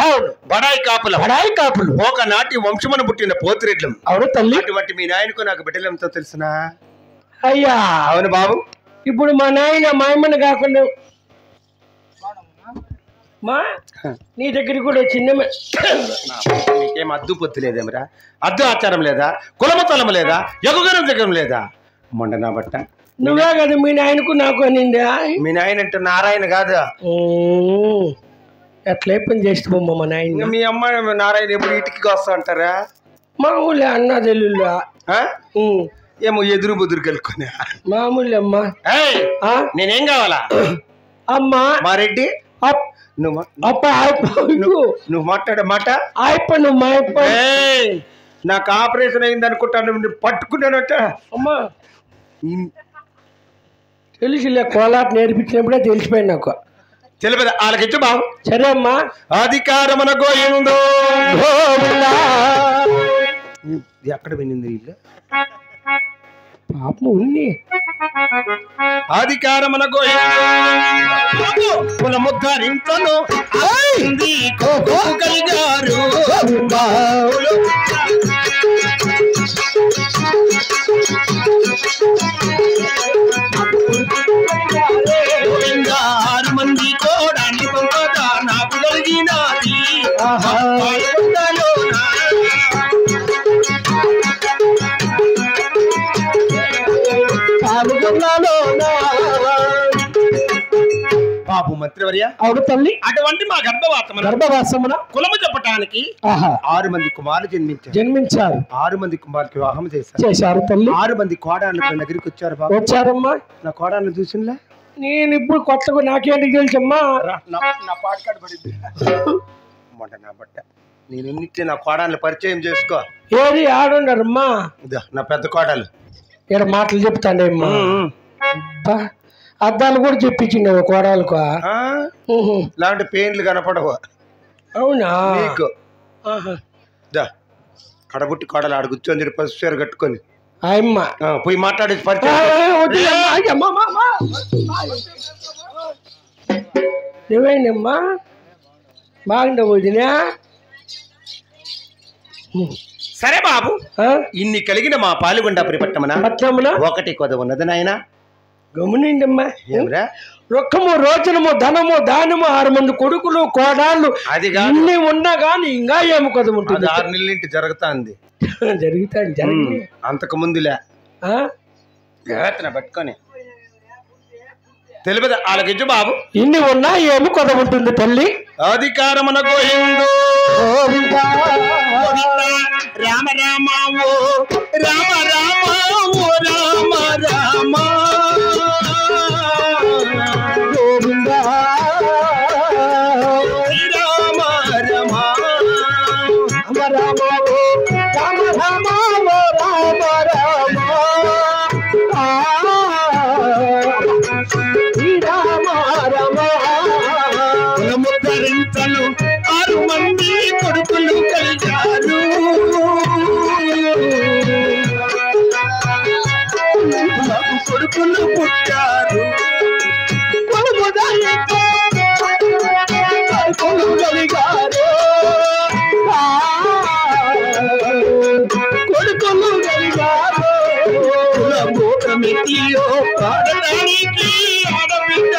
అవును. బడాయి కాపులు ఒకనాటి వంశమును పుట్టిన పోతిరెడ్లం. అవును తల్లి. అటువంటి మీ నాయనకు నాకు బిడ్డలు ఎంతో తెలుసునా? అయ్యా అవును బాబు. ఇప్పుడు మా నాయన మా అమ్మని కాకుండా మా నీ దగ్గరికి కూడా వచ్చింది. నీకేం అద్దు పొత్తు లేదేమరా? అద్దు ఆచారం లేదా? కులమతలం లేదా? యగుగరం జగం లేదా? మొండ నా బట్ట నువ్వే కదా మీ నాయనకు నాకు అనిందా? మీ నాయన అంటే నారాయణ కాదు. ఎట్లా పని చేస్తామమ్మ మా నాయన. మీ అమ్మాయి నారాయణ ఎప్పుడు ఇటుకి వస్తా అంటారా? మామూలే అన్నా తెలుగులా ఏమో ఎదురు బుదురు కలుపుకునే మామూలే అమ్మా. నేనేం కావాలా అమ్మా? మా రెడ్డి నువ్వు మాట్లాడే మాట నాకు ఆపరేషన్ అయింది అనుకుంటాను. పట్టుకున్నానట అమ్మా. తెలిసిలే కోలాట నేర్పించినప్పుడే తెలిసిపోయింది నాకు. తెలియదు వాళ్ళకిచ్చు బాబు. సరే అమ్మా. అధికారమున గోయిందో ఎక్కడ వినింది ఇల్లు పాపం ఉంది. అధికారమున గోయిందో ముద్దరింతను కలిగారు మంది కూడా నాకు కలిగినది బాబు మంత్రివర్య. అవును తల్లి. అటువంటి మా గర్భవాసమున కులము చెప్పటానికి 6 మంది కుమారులు జన్మించారు. 6 మంది కుమారులకు వివాహం చేశారు తల్లి. 6 మంది కోడాళ్ళు దగ్గరికి వచ్చారు బాబు. వచ్చారమ్మా. నా కోడాలను చూసిందా? నేను ఇప్పుడు కొత్తగా నాకేంటి తెలుసమ్మా. నా పాటకాడు పడింది మొన్న నా బట్ట. నేను ఎన్నిచ్చే నా కోడాలను పరిచయం చేసుకో. ఏది ఆడున్నారమ్మా? నా పెద్ద కోడలు ఇక్కడ మాటలు చెప్తాండేమ్మా. అద్దాలు కూడా చెప్పించింది కోడలకు. ఇలాంటి పెయిన్లు కనపడవు. అవునా? నీకు కడబుట్టి కోడలు ఆడ కూర్చొని పసుపు చీర కట్టుకొని అమ్మ పోయి మాట్లాడేసి పరిచయం. నువ్వేనమ్మా బాగుండ వదినా. సరే బాబు. ఇన్ని కలిగిన మా పాలుగొండ పట్టణమున ఒకటి కొద ఉన్నది నాయన. గమనిండమ్మా. రొక్కము రోచనము ధనము దానము 6 మంది కొడుకులు కోడాళ్ళు అది అన్ని ఉన్నా గాని ఇంకా ఏమి కొద ఉంటుంది. 6 నెలలింటి జరుగుతాంది. జరుగుతాంది అంతకు ముందులే పట్టుకొని తెలియదు వాళ్ళకిచ్చు బాబు. ఇన్ని ఉన్నా ఏమి కొద ఉంటుంది తల్లి. అధికారమున గోయిందో రామ రామ ఓ రామ రామ ఓ రామ రామ గోవింద రామ రమ రామ ఓ రామ రామ ఓ రామ రామ రామ రమ ముద్దరింతలు 6 మంది కొడుకులు కలిగారు. కొడుకులు పుట్టారు. కొడుకులు కలిగారు. కొడుకులు కలిగారు. కులమూకమితియో పాడడానికి ఆడబిడ్డ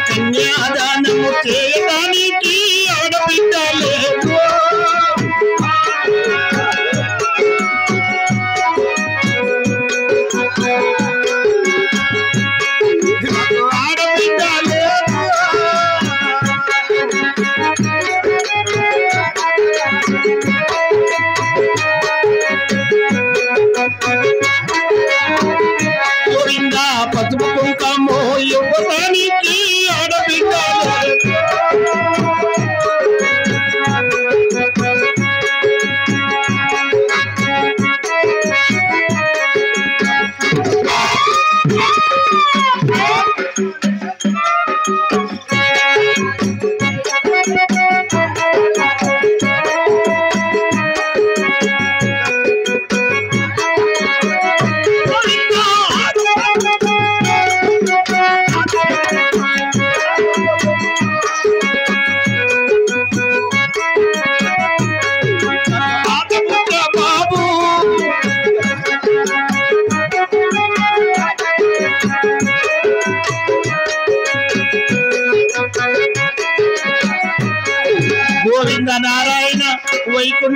కన్యాదానము చేయడానికి ఆడబిడ్డ లేదు. ఆడబిడ్డ లేదు. పసుపు కుంకము ఇవ్వడానికి ఆడబిడ్డ లేదు.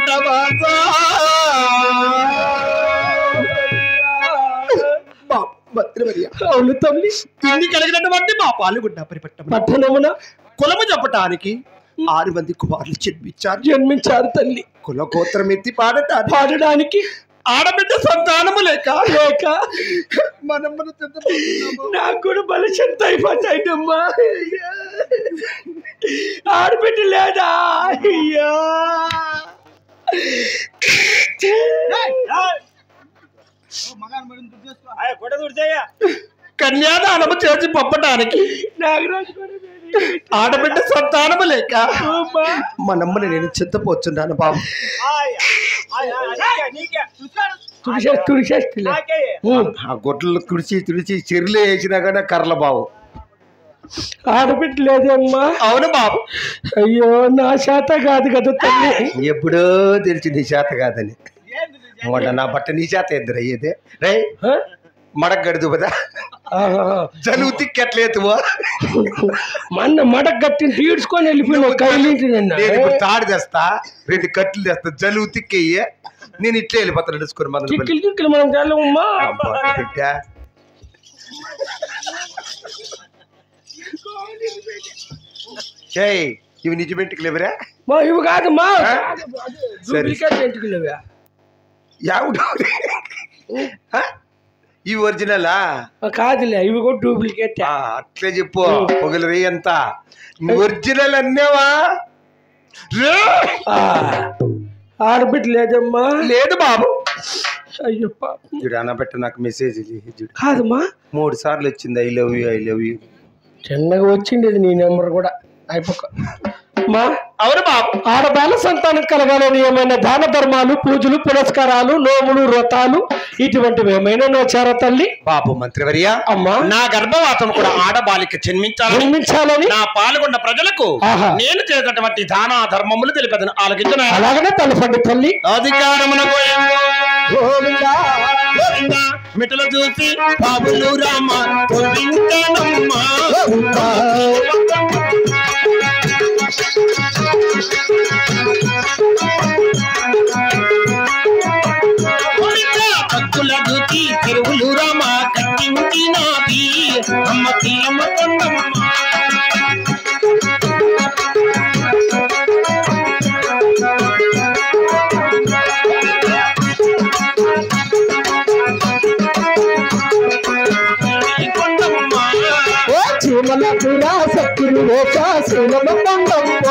వైకుంఠవాసా అవును తల్లి. ఇన్ని కలిగినటువంటి మా పాల్గొండ పట్టణమున కులము చెప్పటానికి 6 మంది కుమారులు జన్మించారు తల్లి. కుల గోత్రం ఎత్తి పాడడానికి ఆడబిడ్డ సంతానము లేక మనం నాకు కూడా బలశంత అయిపోతాయిమ్మా. ఆడబిడ్డ లేదా? అయ్యా కన్యాదానము చేసి పంపటానికి ఆడబిడ్డ సంతానము లేక మనమ్మని నేను చింతపోతున్నాను బాబు. ఆ గొడ్లు తుడిచి చెరువులు వేసినా కానీ కర్రల బాబు. ఆడబిడ్డ లేదమ్మా. అవును బాబు. అయ్యో నా శాత కాదు కదా తల్లి. ఎప్పుడో తెలిసి నీ శాత కాదని. మొన్న నా బట్ట నీ శాత ఎదురు అయ్యేదే రై మడగడుదు కదా జలువు తిక్కట్లేదువా మొన్న మడక కట్టి తీడ్చుకొని వెళ్ళిపోయినావు. కైలింటి నేను ఇప్పుడు తాడు తెస్తా 2 కట్లు తెస్తా జలువు తిక్కయ్యే నేను ఇట్లా వెళ్ళిపోతాను నడుచుకొని తిక్కులు మనం తెల్లమ్మా. ఇవి నిజం ఎంటుకు లేవరా? ఇవి కాదమ్మా. ఇవి ఒరిజినలా కాదులే, ఇవి కూడా డూప్లికేట్. అట్లే చెప్పు పొగలు రే ఎంత ఒరిజినల్ అన్నేవా? ఆడబిడ్డ లేదమ్మా. లేదు బాబు. అయ్యో చూడు అనబెట్ట నాకు మెసేజ్ కాదమ్మా 3 సార్లు వచ్చింది ఐ లవ్ యూ. చిన్నగా వచ్చింది నీ నెంబర్ కూడా అయిపోక. అవును బాబు. ఆడబాల సంతానం కలగాలని ఏమైనా దాన ధర్మాలు, పూజలు, పురస్కారాలు, నోములు, వ్రతాలు ఇటువంటివి ఏమైనా నోచారా తల్లి? బాబు మంత్రివర్య, అమ్మా నా గర్భవాతం కూడా ఆడబాలిక జన్మించాలని నా పాల్గొన్న ప్రజలకు నేను చేసినటువంటి దాన ధర్మములు తెలిపేదని ఆలకించిన అలాగనే తలపండి తల్లి. అధికారమునకు మిటలు చూసి బాబులు రామ భక్తుల చూసి తిరుగులు రామ కట్టించినది అమ్మ తీయమ్మ కొండమ్మ. చీమలపురా సక్కురు వేస శీలమ కొండమ్మ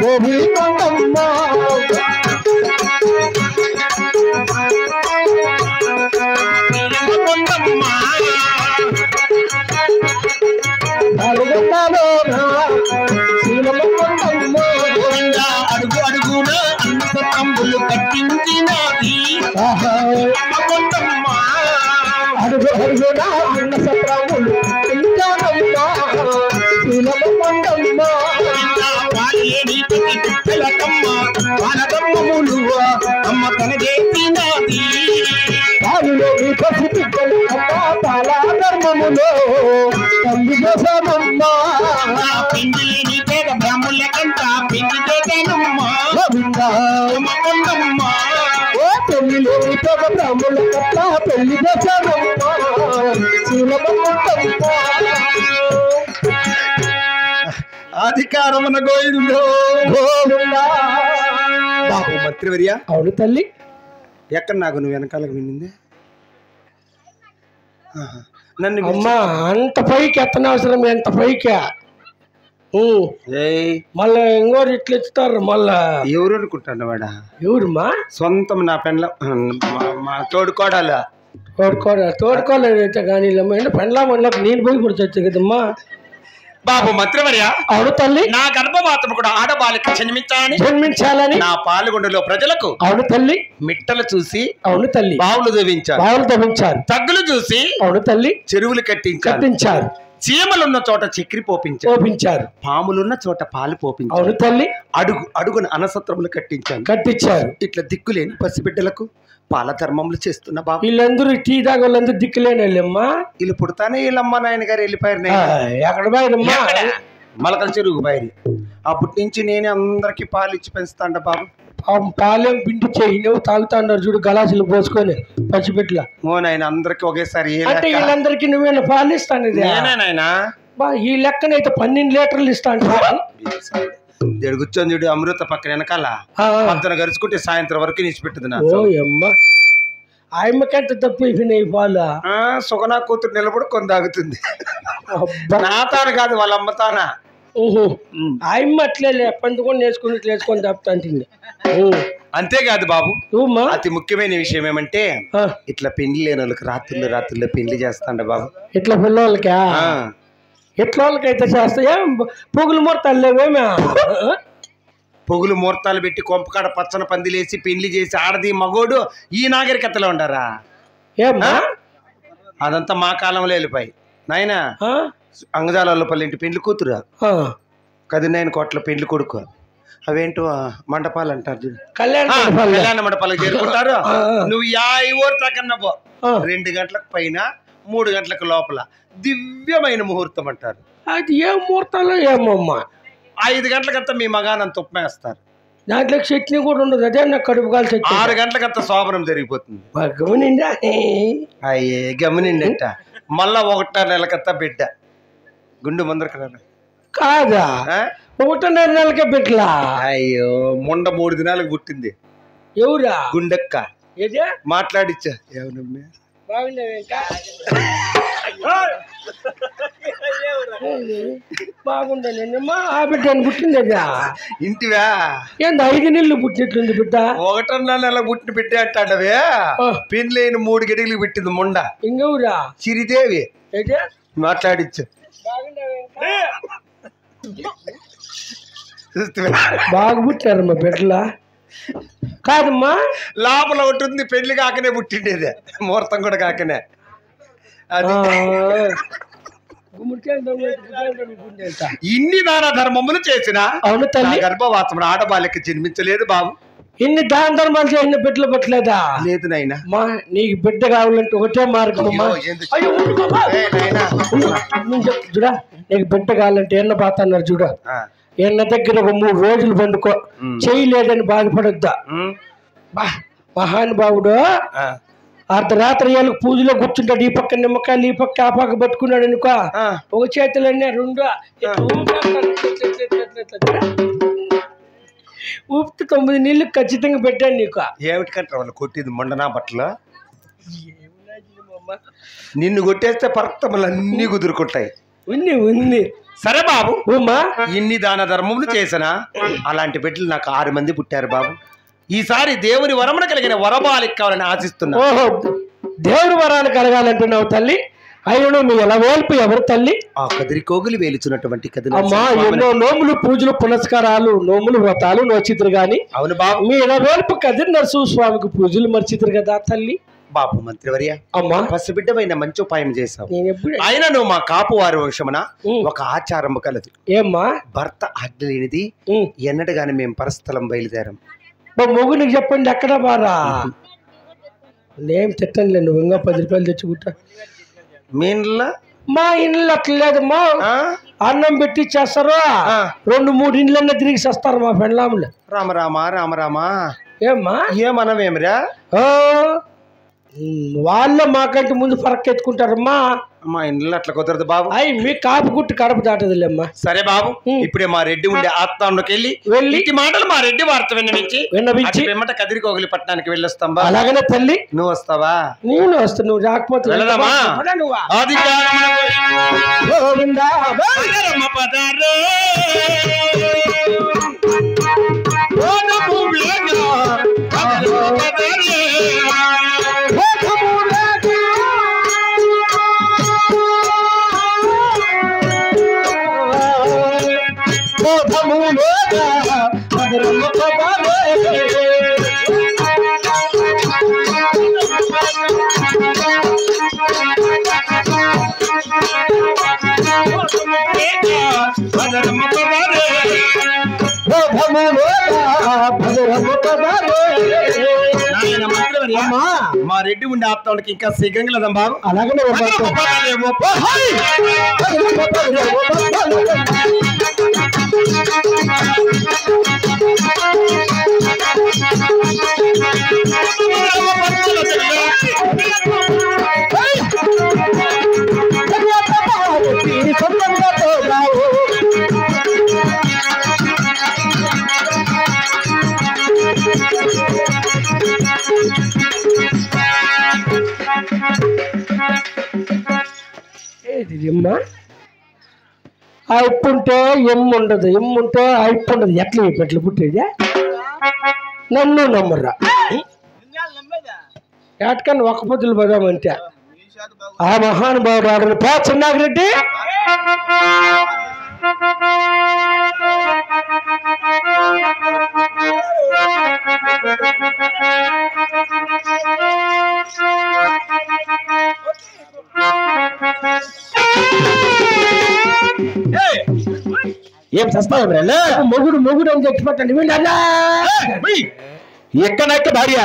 గోవి కొండమ్మ. శీలమ కొండమ్మ అడుగు అడుగున అంబులు కట్టించినది కొండమ్మ. అడుగు అడుగున అన్న సత్రములు శీలమ కొండమ్మ. అమ్మ తన చేసినది పాలులోని పసి పిక్కలు అమ్మ తాళా ధర్మములో తల్లి కోసమమ్మ. పిండి లేని పేద బ్రాహ్మణుల కంట పిండి చేశానమ్మా కొండమ్మ. పెళ్లి లేని పేద బ్రాహ్మణుల కంట పెళ్లి కోసమమ్మ శీలమ కొండమ్మ. అధికారమున గోవిందో బాబు మంత్రివర్య. అవును తల్లి. ఎక్కడ నాకు నువ్వు వెనకాలకు వినింది? నన్ను అమ్మా అంత పైకి ఎత్తనవసరం ఎంత పైకా? మళ్ళా ఇంకోటి ఇట్లా ఎత్తుతారు మళ్ళా. ఎవరు అనుకుంటాను వాడా? ఎవరుమా? సొంతం నా పెండ్ల మా తోడుకోడాలా తోడుకోలేదైతే కానీ పెండ్లా మనలోకి నేను పోయి పుడుతుంది కదమ్మా. బాబు మంత్రివర్య. అవును తల్లి. నా గర్భవాతం కూడా ఆడబాలిక జన్మించాలని నా పాల్గొండలో ప్రజలకు అవును తల్లి మిట్టలు చూసి అవును తల్లి బావులు తవ్వించారు. తగ్గులు చూసి అవును తల్లి చెరువులు కట్టించారు. చీమలున్న చోట చక్రి పోపించారు. పాములున్న చోట పాలు పోపించారు. అవును తల్లి. అడుగున అనసత్రములు కట్టించారు. ఇట్లా దిక్కులేని పసిబిడ్డలకు పాల ధర్మములు చేస్తున్న బాబు. వీళ్ళందరూ టీ దాకా వాళ్ళందరూ దిక్కులేని వాళ్ళమ్మా. వీళ్ళు పుడతానే వీళ్ళమ్మ నాయన గారు వెళ్ళిపోయారు. ఎక్కడ పోయారమ్మా? మలకల చెరువు బయరి. అప్పటి నుంచి నేనే అందరికి పాలు ఇచ్చి పెంచుతాండ బాబు. ఆ పాలెం పిండి చేయి నువ్వు తాగుతాన్నారు చూడు గలాసులు పోసుకొని పచ్చిపెట్ల ఓ నాయన అందరికి ఒకేసారి అంటే వీళ్ళందరికీ నువ్వేనా పాలు ఇస్తాను నాయనా ఈ లెక్కనైతే 12 లీటర్లు ఇస్తా కూర్చొని చూడు అమృత పక్కన వెనకాల అంతన గరుచుకుంటే సాయంత్రం వరకు నిలిచిపెట్టదు నా ఆయమ్మకంత తప్పు అయిపోయినాయి పాలు సుగనా కూతురు నిలబడి కొన్ని తాగుతుంది నా తాను కాదు వాళ్ళ అమ్మ తానా ఆయమ్మ అట్లే పండుకొని వేసుకొని తప్పుతాంటుంది అంతేకాదు బాబు అతి ముఖ్యమైన విషయం ఏమంటే ఇట్లా పెళ్లి లేని వాళ్ళకి రాత్రుల్లో పెళ్లి చేస్తాండ బాబు ఇట్లా పిల్లలకా ఎట్లా వాళ్ళకైతే చేస్తాయా పొగులు ముహూర్తాలు లేవేమే పొగులు ముహూర్తాలు పెట్టి కొంపకాడ పచ్చన పందిలేసి పెళ్లి చేసి ఆడది మగోడు ఈ నాగరికతలో ఉండారా ఏమ్మా అదంతా మా కాలంలో వెళ్ళిపోయి నాయన అంగజాలపల్లి ఇంటి పెళ్లి కూతురు 19 కోట్ల పెళ్లి కొడుకు అవేంటో మండపాలు అంటారు కళ్యాణ మండపాలకు చేరుకుంటారు నువ్వు 50 దాకన్నా పో 2 గంటలకు పైన 3 గంటలకు లోపల దివ్యమైన ముహూర్తం అంటారు అది ఏ ముహూర్తాలో ఏమమ్మా 5 గంటలకంతా మీ మగానంత ఉప్పేస్తారు దాంట్లో చట్నీ కూడా ఉండదు అదే నాకు కడుపు కాలు 6 గంటలకంతా శోభనం జరిగిపోతుంది గమనిండా అయ్యే గమనిండట మళ్ళా 1.5 నెలకంతా బిడ్డ గుండు ముందర కాదా 1.5 నెలకే బిడ్డలా అయ్యో మొండ 3 దినాలకు పుట్టింది ఎవరా గుండెక్క ఏదే మాట్లాడిచ్చా ఏమన్నా బాగుండమ్మా ఆ బిడ్డ పుట్టింది అదా ఇంటివా ఏంది 5 నెలలు పుట్టినట్లుంది బిడ్డ 1.5 నెల పుట్టిన బిడ్డ అంటాడవే పెళ్ళైన 3 గడియలకు పెట్టింది మొండ ఇంకెవరా సిరిదేవి మాట్లాడిచ్చు బాగా పుట్టారమ్మా బిడ్డలా కాదమ్మా లోపల ఒకటి ఉంది పెళ్లి కాకనే పుట్టిండేదే ముహూర్తం కూడా కాకనే అది ఇన్ని దాన ధర్మములు చేసిన అవును తల్లి గర్భవాసముడు ఆడబాలికి జన్మించలేదు బాబు ఇన్ని దాన ధర్మాలు చేసిన బిడ్డలు పెట్టలేదా లేదు నాయనా నీకు బిడ్డ కావాలంటే ఒకటే మార్గం చూడా నీకు బిడ్డ కావాలంటే ఎన్న బాత అన్నారు చూడ ఎన్న దగ్గర ఒక 3 రోజులు పండుకో చేయలేదని బాధపడొద్దా మహానుభావుడు అర్ధరాత్రి ఏళ్ళకి పూజలో కూర్చుంటాడు ఈ పక్క నిమ్మకాయలు ఈ పక్క ఆ పక్క పట్టుకున్నాడు అనుకో ఒక చేతులన్నీ 2 ఊపితే 9 నీళ్ళు ఖచ్చితంగా పెట్టాను నీకు ఏమిటి కంటారు వాళ్ళు కొట్టింది మొండనా బట్టలు నిన్ను కొట్టేస్తే పర్తములు అన్నీ కుదురుకుంటాయి ఉంది సరే బాబు ఇన్ని దాన ధర్మములు చేసినా అలాంటి బిడ్డలు నాకు 6 మంది పుట్టారు బాబు ఈసారి దేవుని వరమున కలిగిన వరబాలికి కావాలని ఆశిస్తున్నా దేవుని వరాన్ని కలగాలంటున్నావు తల్లి అయ్యో మీ ఎలా వేల్పు ఎవరు తల్లి ఆ కదిరి కోగులు వేలుచున్నటువంటి అమ్మా ఎన్నో నోములు పూజలు పునస్కారాలు నోములు వ్రతాలు నోచితురు గాని అవును బాబు మీ ఎలా వేల్పు కదిరి నరసింహ స్వామికి పూజలు మర్చితురు కదా తల్లి బాబు మంత్రివర్య అమ్మా పసిబిడ్డమైన మంచి ఉపాయం చేశావు ఆయన నువ్వు మా కాపు వారి వంశమున ఒక ఆచారం కలదు ఏమ్మా భర్త ఆజ్ఞ లేనిది ఎన్నడగానే మేము పరస్థలం బయలుదేరాం మొగునికి చెప్పండి ఎక్కడ బారా ఏం తిట్టండి నువ్వు ఇంకా 10 రూపాయలు తెచ్చుకుంటా మీ ఇంట్లో మా ఇండ్లు అట్లేదమ్మా అన్నం పెట్టి చేస్తారు 2-3 ఇండ్లన్నా తిరిగి చేస్తారు మా పెండ్లాములు రామరామా రామరామా ఏమ్మా ఏమనవేమిరా వాళ్ళ మాకంటే ముందు ఫరక్ ఎత్తుకుంటారమ్మా మా ఇంట్లో అట్లా కుదరదు బాబు మీ కాపు గుట్టు కడప దాటదిలేమ్మా సరే బాబు ఇప్పుడే మా రెడ్డి ఉండే ఆత్మలోకి వెళ్ళి మాటలు మా రెడ్డి వార్త విన్నవించి వెమ్మట కదిరికోగిలి పట్టణానికి వెళ్ళొస్తాం బా అలాగనే తల్లి నువ్వు వస్తావా నేను వస్తా నువ్వు రాకపోతే వెళదామా మా రెడ్డి ఉండే ఆప్తానికి ఇంకా శీఘ్రంగా లేదాం బాబు అలాగనే ఎమ్మ అయిపుంటే ఉండదు ఉంటే అయిపు ఉండదు ఎట్లా ఎట్లా పుట్టేది నన్ను నమ్మరా ఏటకన్నా ఒక్క పొద్దులు పోదామంటే ఆ మహానుభావుడు ఆడని పా చిన్నాగిరెడ్డి ఏం సస్తా మొగుడు మొగుడు అని చెప్పి ఎక్కడ భార్య